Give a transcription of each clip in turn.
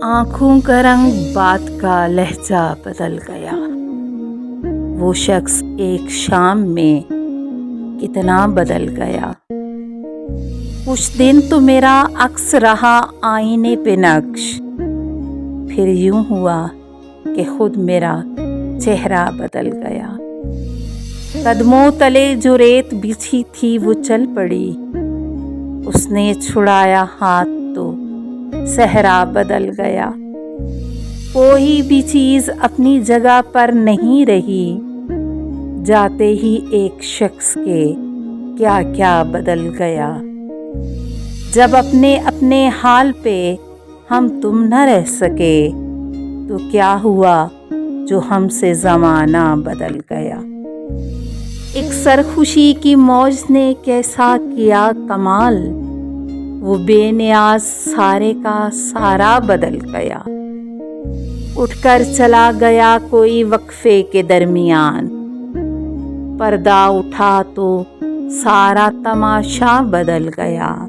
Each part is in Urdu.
آنکھوں کا رنگ، بات کا لہجہ بدل گیا۔ وہ شخص ایک شام میں کتنا بدل گیا۔ کچھ دن تو میرا عکس رہا آئینے پہ نقش، پھر یوں ہوا کہ خود میرا چہرہ بدل گیا۔ قدموں تلے جو ریت بچھی تھی وہ چل پڑی، اس نے چھڑایا ہاتھ تو صحرا بدل گیا۔ کوئی بھی چیز اپنی جگہ پر نہیں رہی، جاتے ہی ایک شخص کے کیا کیا بدل گیا۔ جب اپنے اپنے حال پہ ہم تم نہ رہ سکے تو کیا ہوا جو ہم سے زمانہ بدل گیا۔ ایک سرخوشی کی موج نے کیسا کیا کمال، وہ بے نیاز سارے کا سارا بدل گیا۔ اٹھ کر چلا گیا کوئی وقفے کے درمیان، پردہ اٹھا تو سارا تماشا بدل گیا۔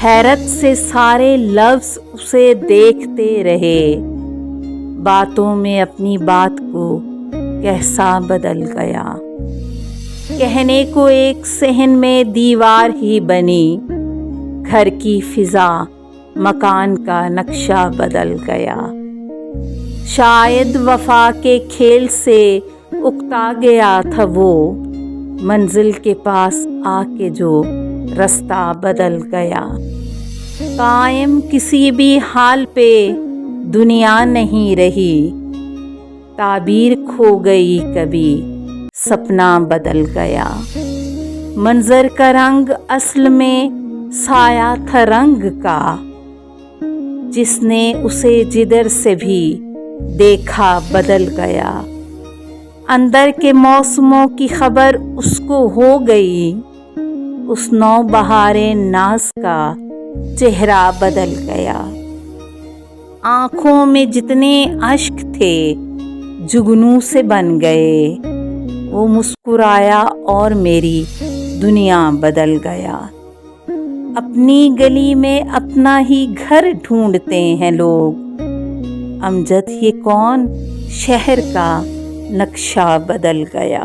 حیرت سے سارے لفظ اسے دیکھتے رہے، باتوں میں اپنی بات کو کیسا بدل گیا۔ کہنے کو ایک صحن میں دیوار ہی بنی، گھر کی فضا مکان کا نقشہ بدل گیا۔ شاید وفا کے کھیل سے اکتا گیا تھا وہ، منزل کے پاس آ کے جو رستہ بدل گیا۔ قائم کسی بھی حال پہ دنیا نہیں رہی، تعبیر کھو گئی کبھی سپنا بدل گیا۔ منظر کا رنگ اصل میں سایہ تھا رنگ کا، جس نے اسے جدھر سے بھی دیکھا بدل گیا۔ اندر کے موسموں کی خبر اس کو ہو گئی، اس نو بہار ناز کا چہرہ بدل گیا۔ آنکھوں میں جتنے اشک تھے جگنوں سے بن گئے، وہ مسکرایا اور میری دنیا بدل گیا۔ اپنی گلی میں اپنا ہی گھر ڈھونڈتے ہیں لوگ، امجد یہ کون شہر کا نقشہ بدل گیا۔